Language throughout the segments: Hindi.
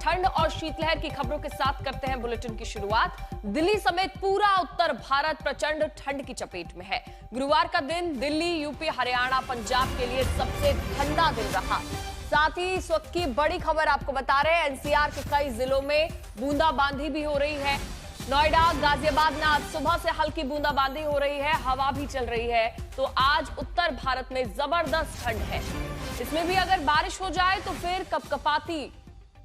ठंड और शीतलहर की खबरों के साथ करते हैं बुलेटिन की शुरुआत। दिल्ली समेत पूरा उत्तर भारत प्रचंड ठंड की चपेट में है। गुरुवार का दिन दिल्ली, यूपी, हरियाणा, पंजाब के लिए सबसे ठंडा दिन रहा। साथ ही इस वक्त की बड़ी खबर आपको बता रहे हैं, एनसीआर के कई जिलों में बूंदाबांदी भी हो रही है। नोएडा, गाजियाबाद में आज सुबह से हल्की बूंदाबांदी हो रही है, हवा भी चल रही है। तो आज उत्तर भारत में जबरदस्त ठंड है। इसमें भी अगर बारिश हो जाए तो फिर कपकपाती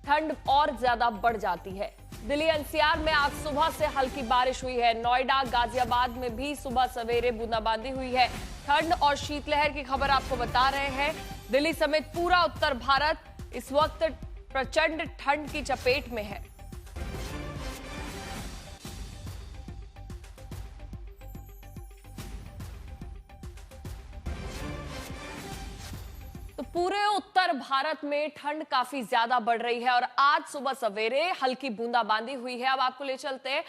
ठंड और ज्यादा बढ़ जाती है। दिल्ली एनसीआर में आज सुबह से हल्की बारिश हुई है। नोएडा, गाजियाबाद में भी सुबह सवेरे बूंदाबांदी हुई है। ठंड और शीतलहर की खबर आपको बता रहे हैं। दिल्ली समेत पूरा उत्तर भारत इस वक्त प्रचंड ठंड की चपेट में है। तो पूरे उत्तर भारत में ठंड काफी ज्यादा बढ़ रही है और आज सुबह सवेरे हल्की बूंदाबांदी हुई है। अब आपको ले चलते हैं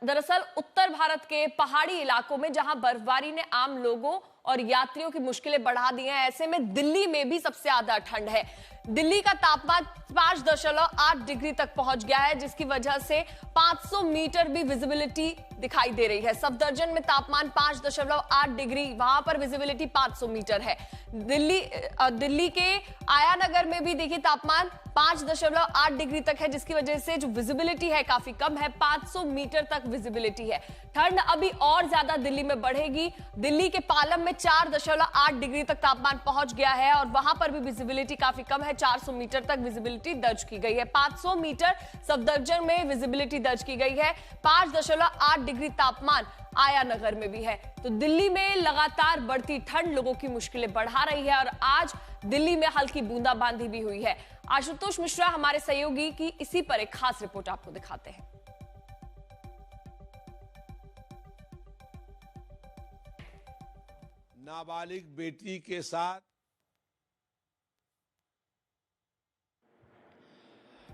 दरअसल उत्तर भारत के पहाड़ी इलाकों में, जहां बर्फबारी ने आम लोगों और यात्रियों की मुश्किलें बढ़ा दी हैं। ऐसे में दिल्ली में भी सबसे ज्यादा ठंड है। दिल्ली का तापमान 5.8 डिग्री तक पहुंच गया है, जिसकी वजह से 500 मीटर भी विजिबिलिटी दिखाई दे रही है। सफदरजंग में तापमान 5.8 डिग्री, वहां पर विजिबिलिटी 500 मीटर है। दिल्ली के आयानगर में भी देखिए तापमान 5.8 डिग्री तक है, जिसकी वजह से जो विजिबिलिटी है काफी कम है, 500 मीटर तक विजिबिलिटी है। ठंड अभी और ज्यादा दिल्ली में बढ़ेगी। दिल्ली के पालम में 4.8 डिग्री तक तापमान पहुंच गया है और वहां पर भी विजिबिलिटी काफी कम है, 400 मीटर तक विजिबिलिटी दर्ज की गई है। 500 मीटर सफदरजंग में विजिबिलिटी दर्ज की गई है। 5.8 डिग्री तापमान आयानगर में भी है। तो दिल्ली में लगातार बढ़ती ठंड लोगों की मुश्किलें बढ़ा रही है और आज दिल्ली में हल्की बूंदाबांदी भी हुई है। आशुतोष मिश्रा हमारे सहयोगी की इसी पर एक खास रिपोर्ट आपको दिखाते हैं। नाबालिग बेटी के साथ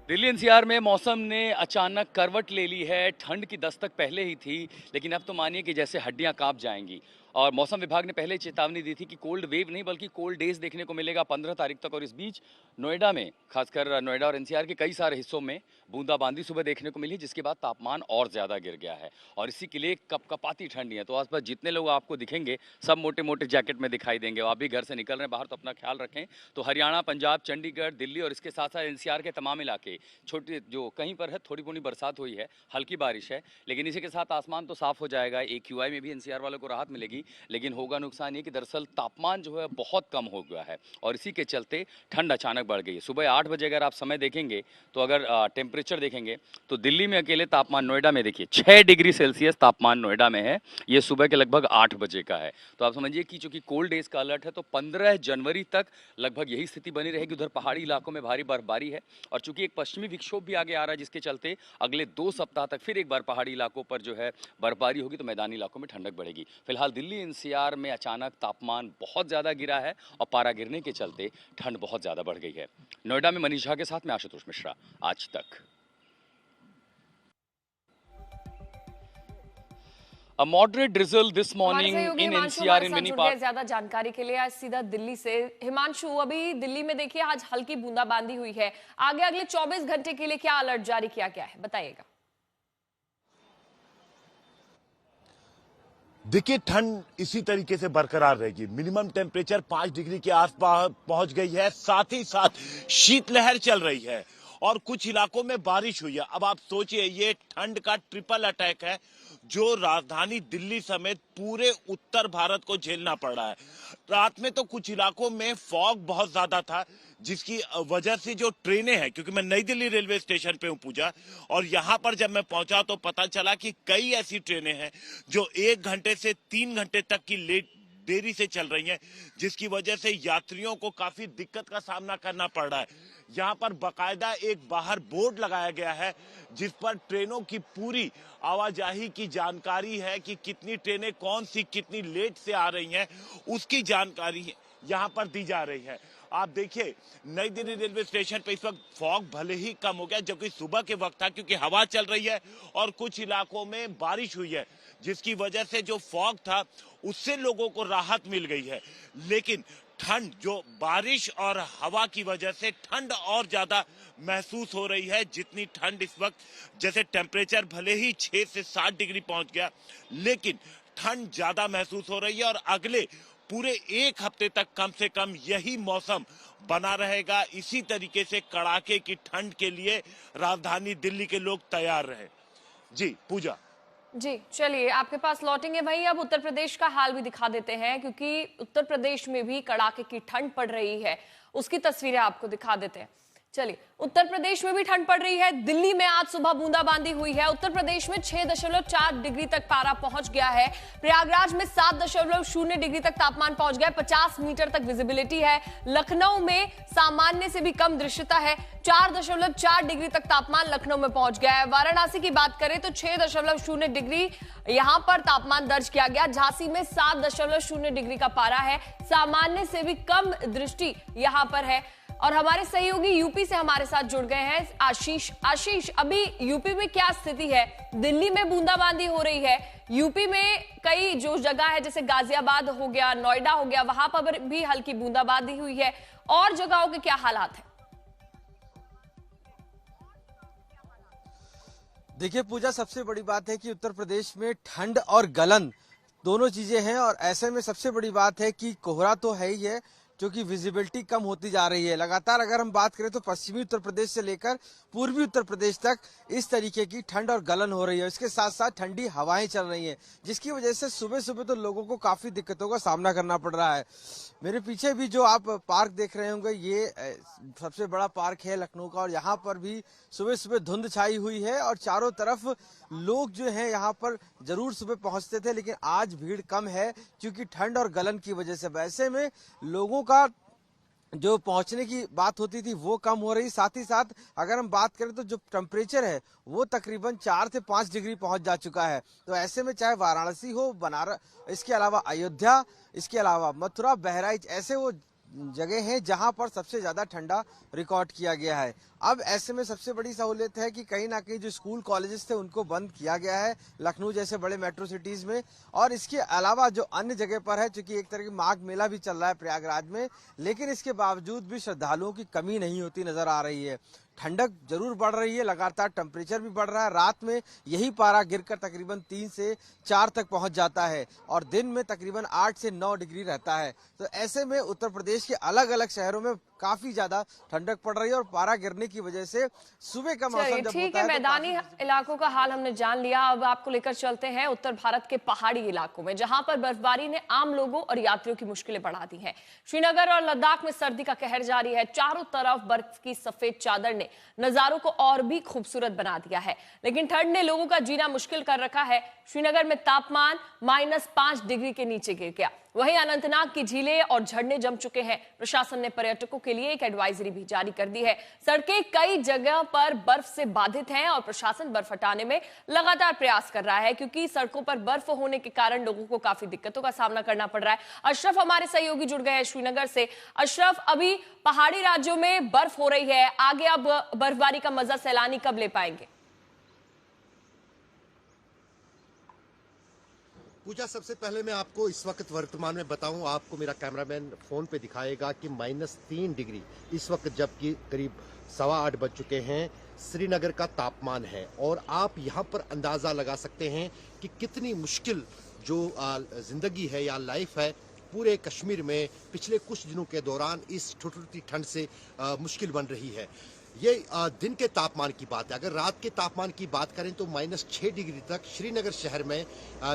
दिल्ली एनसीआर में मौसम ने अचानक करवट ले ली है। ठंड की दस्तक पहले ही थी, लेकिन अब तो मानिए कि जैसे हड्डियां कांप जाएंगी। और मौसम विभाग ने पहले चेतावनी दी थी कि कोल्ड वेव नहीं बल्कि कोल्ड डेज देखने को मिलेगा 15 तारीख तक। और इस बीच नोएडा में, खासकर नोएडा और एनसीआर के कई सारे हिस्सों में बूंदाबांदी सुबह देखने को मिली, जिसके बाद तापमान और ज़्यादा गिर गया है और इसी के लिए कपकपाती ठंडी है। तो आसपास जितने लोग आपको दिखेंगे सब मोटे मोटे जैकेट में दिखाई देंगे। आप भी घर से निकल रहे हैं बाहर तो अपना ख्याल रखें। तो हरियाणा, पंजाब, चंडीगढ़, दिल्ली और इसके साथ साथ एनसीआर के तमाम इलाके, छोटे जो कहीं पर है थोड़ी मोड़ी बरसात हुई है, हल्की बारिश है, लेकिन इसी के साथ आसमान तो साफ हो जाएगा। AQI में भी एनसीआर वालों को राहत मिलेगी, लेकिन होगा नुकसान ये कि दरअसल तापमान जो है बहुत कम हो गया है और इसी के चलते ठंड अचानक बढ़ गई है। सुबह 8 बजे अगर आप समय देखेंगे तो अगर टेम्परेचर देखेंगे तो दिल्ली में अकेले तापमान, नोएडा में देखिए 6 डिग्री सेल्सियस तापमान नोएडा में है। ये सुबह के लगभग 8 बजे का है। तो आप समझिए कि चूंकि कोल्ड डेज का अलर्ट है तो 15 जनवरी तक लगभग यही स्थिति बनी रहेगी। उधर पहाड़ी इलाकों में भारी बर्फबारी है और चूंकि एक पश्चिमी विक्षोभ भी आगे आ रहा है, जिसके चलते अगले 2 सप्ताह तक फिर एक बार पहाड़ी इलाकों पर जो है बर्फबारी होगी, तो मैदानी इलाकों में ठंडक बढ़ेगी। फिलहाल दिल्ली एनसीआर में अचानक तापमान बहुत ज्यादा गिरा है और पारा गिरने के चलते ठंड बहुत ज्यादा बढ़ गई है। नोएडा में मनीष झा के साथ में आशुतोष मिश्रा, आज तक। A moderate drizzle this morning in NCR in many parts. ज्यादा जानकारी के लिए आज सीधा दिल्ली से हिमांशु, अभी दिल्ली में देखिए आज हल्की बूंदाबांदी हुई है। आगे अगले 24 घंटे के लिए क्या अलर्ट जारी किया गया है, बताइएगा। देखिए, ठंड इसी तरीके से बरकरार रहेगी। मिनिमम टेम्परेचर 5 डिग्री के आसपास पहुंच गई है। साथ ही साथ शीतलहर चल रही है और कुछ इलाकों में बारिश हुई है। अब आप सोचिए, ये ठंड का ट्रिपल अटैक है जो राजधानी दिल्ली समेत पूरे उत्तर भारत को झेलना पड़ रहा है। रात में तो कुछ इलाकों में फॉग बहुत ज्यादा था, जिसकी वजह से जो ट्रेनें हैं, क्योंकि मैं नई दिल्ली रेलवे स्टेशन पे हूं पूजा, और यहां पर जब मैं पहुंचा तो पता चला कि कई ऐसी ट्रेनें हैं जो 1 घंटे से 3 घंटे तक की देरी से चल रही हैं, जिसकी वजह से यात्रियों को काफी दिक्कत का सामना करना पड़ रहा है। यहाँ पर बाकायदा एक बाहर बोर्ड लगाया गया है जिस पर ट्रेनों की पूरी आवाजाही की जानकारी है कि कितनी ट्रेनें कौन सी कितनी लेट से आ रही हैं, उसकी जानकारी यहाँ पर दी जा रही है। आप देखिए, नई दिल्ली रेलवे स्टेशन पे इस वक्त फॉग भले ही कम हो गया, जबकि सुबह के वक्त था, क्योंकि हवा चल रही है और कुछ इलाकों में बारिश हुई है, जिसकी वजह से जो फॉग था उससे लोगों को राहत मिल गई है। लेकिन ठंड जो बारिश और हवा की वजह से ठंड और ज्यादा महसूस हो रही है। जितनी ठंड इस वक्त, जैसे टेम्परेचर भले ही 6 से 7 डिग्री पहुंच गया, लेकिन ठंड ज्यादा महसूस हो रही है और अगले पूरे एक हफ्ते तक कम से कम यही मौसम बना रहेगा। इसी तरीके से कड़ाके की ठंड के लिए राजधानी दिल्ली के लोग तैयार रहे। जी पूजा। जी चलिए, आपके पास लौटेंगे। वहीं अब उत्तर प्रदेश का हाल भी दिखा देते हैं, क्योंकि उत्तर प्रदेश में भी कड़ाके की ठंड पड़ रही है। उसकी तस्वीरें आपको दिखा देते हैं। चलिए, उत्तर प्रदेश में भी ठंड पड़ रही है। दिल्ली में आज सुबह बूंदाबांदी हुई है। उत्तर प्रदेश में 6.4 डिग्री तक पारा पहुंच गया है। प्रयागराज में 7.0 डिग्री तक तापमान पहुंच गया है। 50 मीटर तक विजिबिलिटी है। लखनऊ में सामान्य से भी कम दृश्यता है। 4.4 डिग्री तक तापमान लखनऊ में पहुंच गया है। वाराणसी की बात करें तो 6.0 डिग्री यहां पर तापमान दर्ज किया गया। झांसी में 7.0 डिग्री का पारा है। सामान्य से भी कम दृष्टि यहां पर है। और हमारे सहयोगी यूपी से हमारे साथ जुड़ गए हैं आशीष, अभी यूपी में क्या स्थिति है? दिल्ली में बूंदाबांदी हो रही है, यूपी में कई जो जगह है जैसे गाजियाबाद हो गया, नोएडा हो गया, वहां पर भी हल्की बूंदाबांदी हुई है। और जगहों के क्या हालात है? देखिए पूजा, सबसे बड़ी बात है कि उत्तर प्रदेश में ठंड और गलन दोनों चीजें हैं। और ऐसे में सबसे बड़ी बात है कि कोहरा तो है ही है, क्योंकि विजिबिलिटी कम होती जा रही है लगातार। अगर हम बात करें तो पश्चिमी उत्तर प्रदेश से लेकर पूर्वी उत्तर प्रदेश तक इस तरीके की ठंड और गलन हो रही है। इसके साथ साथ ठंडी हवाएं चल रही हैं, जिसकी वजह से सुबह सुबह तो लोगों को काफी दिक्कतों का सामना करना पड़ रहा है। मेरे पीछे भी जो आप पार्क देख रहे होंगे, ये सबसे बड़ा पार्क है लखनऊ का, और यहाँ पर भी सुबह सुबह धुंध छाई हुई है और चारों तरफ लोग जो हैं यहाँ पर जरूर सुबह पहुंचते थे, लेकिन आज भीड़ कम है क्योंकि ठंड और गलन की वजह से। वैसे में लोगों का जो पहुंचने की बात होती थी वो कम हो रही। साथ ही साथ अगर हम बात करें तो जो टेम्परेचर है वो तकरीबन 4 से 5 डिग्री पहुंच जा चुका है। तो ऐसे में चाहे वाराणसी हो, बनारस, इसके अलावा अयोध्या, इसके अलावा मथुरा, बहराइच, ऐसे वो जगह हैं जहां पर सबसे ज्यादा ठंडा रिकॉर्ड किया गया है। अब ऐसे में सबसे बड़ी सहूलियत है कि कहीं ना कहीं जो स्कूल कॉलेजेस थे उनको बंद किया गया है लखनऊ जैसे बड़े मेट्रो सिटीज में। और इसके अलावा जो अन्य जगह पर है, चूंकि एक तरह की माघ मेला भी चल रहा है प्रयागराज में, लेकिन इसके बावजूद भी श्रद्धालुओं की कमी नहीं होती नजर आ रही है। ठंडक जरूर बढ़ रही है, लगातार टेम्परेचर भी बढ़ रहा है। रात में यही पारा गिरकर तकरीबन 3 से 4 तक पहुंच जाता है और दिन में तकरीबन 8 से 9 डिग्री रहता है। तो ऐसे में उत्तर प्रदेश के अलग अलग शहरों में काफी ज्यादा ठंडक पड़ रही है और पारा गिरने की वजह से सुबह का मौसम जब ठीक होता है, है मैदानी इलाकों का हाल हमने जान लिया। अब आपको लेकर चलते हैं उत्तर भारत के पहाड़ी इलाकों में, जहां पर बर्फबारी ने आम लोगों और यात्रियों की मुश्किलें बढ़ा दी हैं। श्रीनगर और लद्दाख में सर्दी का कहर जारी है। चारों तरफ बर्फ की सफेद चादर ने नजारों को और भी खूबसूरत बना दिया है, लेकिन ठंड ने लोगों का जीना मुश्किल कर रखा है। श्रीनगर में तापमान -5 डिग्री के नीचे गिर गया। वहीं अनंतनाग की झीलें और झरने जम चुके हैं। प्रशासन ने पर्यटकों के लिए एक एडवाइजरी भी जारी कर दी है। सड़कें कई जगह पर बर्फ से बाधित हैं और प्रशासन बर्फ हटाने में लगातार प्रयास कर रहा है, क्योंकि सड़कों पर बर्फ होने के कारण लोगों को काफी दिक्कतों का सामना करना पड़ रहा है। अशरफ हमारे सहयोगी जुड़ गए हैं श्रीनगर से। अशरफ, अभी पहाड़ी राज्यों में बर्फ हो रही है, आगे अब बर्फबारी का मजा सैलानी कब ले पाएंगे? पूजा, सबसे पहले मैं आपको इस वक्त वर्तमान में बताऊं, आपको मेरा कैमरामैन फोन पे दिखाएगा कि -3 डिग्री इस वक्त, जबकि करीब 8:15 बज चुके हैं, श्रीनगर का तापमान है। और आप यहां पर अंदाजा लगा सकते हैं कि कितनी मुश्किल जो जिंदगी है या लाइफ है पूरे कश्मीर में पिछले कुछ दिनों के दौरान इस ठुठुरती ठंड से मुश्किल बन रही है। ये दिन के तापमान की बात है। अगर रात के तापमान की बात करें तो -6 डिग्री तक श्रीनगर शहर में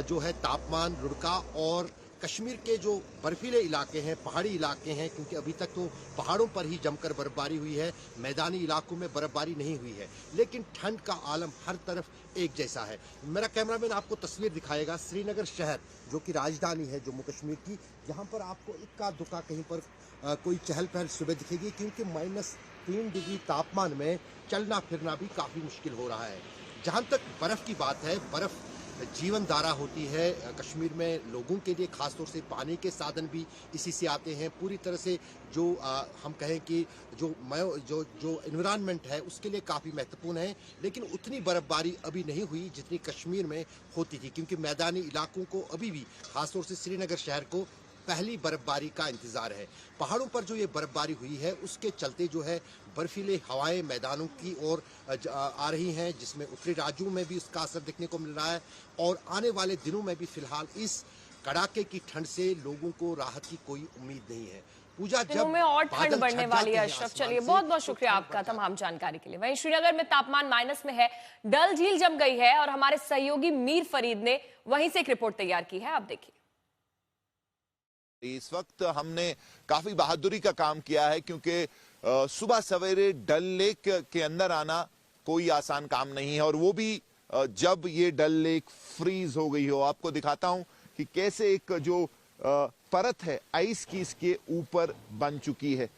जो है तापमान रुड़का। और कश्मीर के जो बर्फीले इलाके हैं, पहाड़ी इलाके हैं, क्योंकि अभी तक तो पहाड़ों पर ही जमकर बर्फबारी हुई है, मैदानी इलाकों में बर्फबारी नहीं हुई है, लेकिन ठंड का आलम हर तरफ एक जैसा है। मेरा कैमरामैन आपको तस्वीर दिखाएगा श्रीनगर शहर, जो कि राजधानी है जम्मू कश्मीर की। यहाँ पर आपको इक्का दुक्का कहीं पर कोई चहल पहल सुबह दिखेगी, क्योंकि -3 डिग्री तापमान में चलना फिरना भी काफ़ी मुश्किल हो रहा है। जहाँ तक बर्फ़ की बात है, बर्फ़ जीवन धारा होती है कश्मीर में लोगों के लिए, खासतौर से पानी के साधन भी इसी से आते हैं। पूरी तरह से जो हम कहें कि जो एनवायरनमेंट है उसके लिए काफ़ी महत्वपूर्ण है, लेकिन उतनी बर्फबारी अभी नहीं हुई जितनी कश्मीर में होती थी, क्योंकि मैदानी इलाकों को अभी भी, खासतौर से श्रीनगर शहर को पहली बर्फबारी का इंतजार है। पहाड़ों पर जो ये बर्फबारी हुई है उसके चलते जो है बर्फीले हवाएं मैदानों की ओर आ रही हैं, जिसमें उत्तरी राज्यों में भी इसका असर देखने को मिल रहा है और आने वाले दिनों में भी फिलहाल इस कड़ाके की ठंड से लोगों को राहत की कोई उम्मीद नहीं है। पूजा दिनों जब में और ठंड बादल बढ़ने छट वाली जाते है। हैं अशरफ, आसमान चलिए से, बहुत बहुत तो शुक्रिया ठंड आपका बढ़ तमाम जानकारी के लिए। वहीं श्रीनगर में तापमान माइनस में है, डल झील जम गई है और हमारे सहयोगी मीर फरीद ने वहीं से एक रिपोर्ट तैयार की है, आप देखिए। इस वक्त हमने काफी बहादुरी का काम किया है, क्योंकि सुबह सवेरे डल लेक के अंदर आना कोई आसान काम नहीं है, और वो भी जब ये डल लेक फ्रीज हो गई हो। आपको दिखाता हूं कि कैसे एक जो परत है आइस की इसके ऊपर बन चुकी है।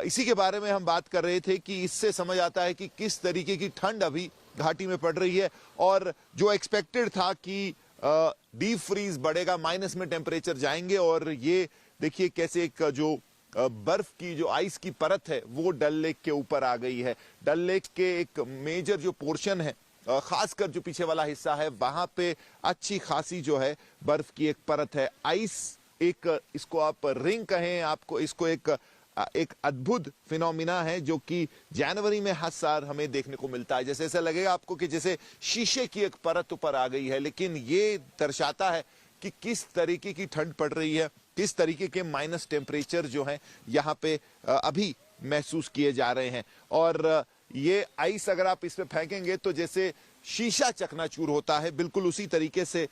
इसी के बारे में हम बात कर रहे थे कि इससे समझ आता है कि किस तरीके की ठंड अभी घाटी में पड़ रही है, और जो एक्सपेक्टेड था कि डीप फ्रीज बढ़ेगा, माइनस में टेम्परेचर जाएंगे, और ये देखिए कैसे एक जो बर्फ की जो आइस की परत है वो डल लेक के ऊपर आ गई है। डल लेक के एक मेजर जो पोर्शन है, खासकर जो पीछे वाला हिस्सा है, वहां पे अच्छी खासी जो है बर्फ की एक परत है। आइस एक, इसको आप रिंग कहें, आपको इसको एक अद्भुत फिनोमिना है जो कि जनवरी में हर साल हमें देखने को मिलता है। जैसे ऐसा लगेगा आपको कि जैसे शीशे की एक परत ऊपर आ गई है, लेकिन ये दर्शाता है कि किस तरीके की ठंड पड़ रही है, किस तरीके के माइनस टेम्परेचर जो है यहाँ पे अभी महसूस किए जा रहे हैं। और ये आइस अगर आप इस पे फेंकेंगे तो जैसे शीशा चकनाचूर होता है, बिल्कुल उसी तरीके से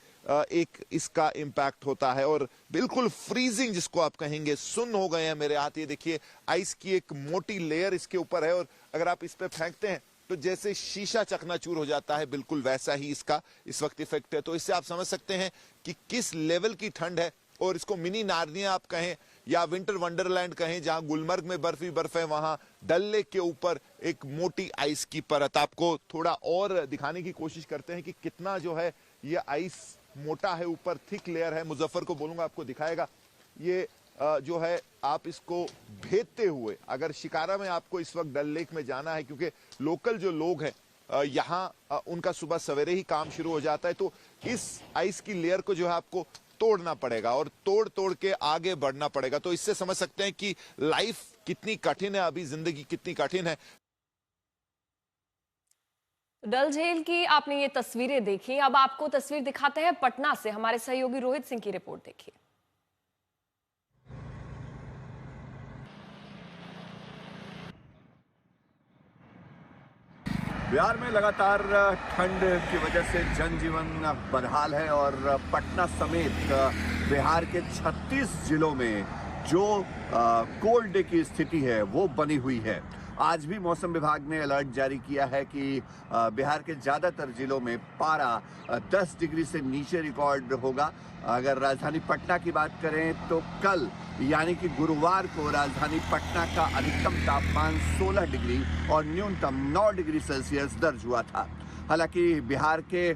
एक इसका इम्पैक्ट होता है, और बिल्कुल फ्रीजिंग जिसको आप कहेंगे, सुन्न हो गए हैं मेरे हाथ। ये देखिए आइस की एक मोटी लेयर इसके ऊपर है, और अगर आप इस पे फेंकते हैं तो जैसे शीशा चकनाचूर हो जाता है, बिल्कुल वैसा ही इसका इस वक्त इफेक्ट है। तो इससे आप समझ सकते हैं कि किस लेवल की ठंड है। और इसको मिनी नार्निया आप कहें या विंटर वंडरलैंड कहें, जहां गुलमर्ग में बर्फ ही बर्फ है, वहां डल लेक के ऊपर एक मोटी आइस की परत। आपको थोड़ा और दिखाने की कोशिश करते हैं कि कितना जो है ये आइस मोटा है, ऊपर थिक लेयर है। मुजफ्फर को बोलूंगा आपको दिखाएगा। ये जो है आप इसको भेदते हुए, अगर शिकारा में आपको इस वक्त डल लेक में जाना है, क्योंकि लोकल जो लोग हैं यहाँ उनका सुबह सवेरे ही काम शुरू हो जाता है, तो इस आइस की लेयर को जो है आपको तोड़ना पड़ेगा और तोड़ तोड़ के आगे बढ़ना पड़ेगा। तो इससे समझ सकते हैं कि लाइफ कितनी कठिन है, अभी जिंदगी कितनी कठिन है। डल झील की आपने ये तस्वीरें देखी, अब आपको तस्वीर दिखाते हैं पटना से। हमारे सहयोगी रोहित सिंह की रिपोर्ट देखिए। बिहार में लगातार ठंड की वजह से जनजीवन बदहाल है, और पटना समेत बिहार के 36 जिलों में जो कोल्ड डे की स्थिति है वो बनी हुई है। आज भी मौसम विभाग ने अलर्ट जारी किया है कि बिहार के ज़्यादातर जिलों में पारा 10 डिग्री से नीचे रिकॉर्ड होगा। अगर राजधानी पटना की बात करें तो कल यानी कि गुरुवार को राजधानी पटना का अधिकतम तापमान 16 डिग्री और न्यूनतम 9 डिग्री सेल्सियस दर्ज हुआ था। हालांकि बिहार के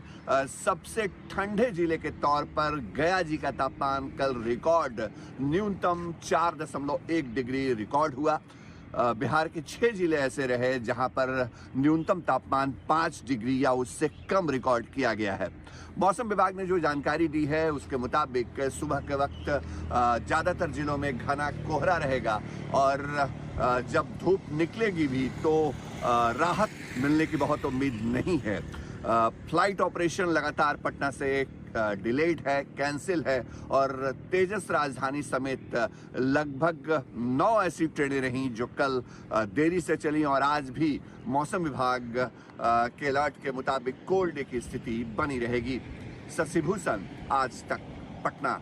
सबसे ठंडे जिले के तौर पर गया जी का तापमान कल रिकॉर्ड न्यूनतम 4.1 डिग्री रिकॉर्ड हुआ। बिहार के 6 जिले ऐसे रहे जहां पर न्यूनतम तापमान 5 डिग्री या उससे कम रिकॉर्ड किया गया है। मौसम विभाग ने जो जानकारी दी है उसके मुताबिक सुबह के वक्त ज़्यादातर जिलों में घना कोहरा रहेगा, और जब धूप निकलेगी भी तो राहत मिलने की बहुत उम्मीद नहीं है। फ्लाइट ऑपरेशन लगातार पटना से डिलेड है, कैंसिल है, और तेजस राजधानी समेत लगभग 9 ऐसी ट्रेनें रहीं जो कल देरी से चली, और आज भी मौसम विभाग के अलर्ट के मुताबिक कोल्ड डे की स्थिति बनी रहेगी। शशि भूषण, आज तक, पटना।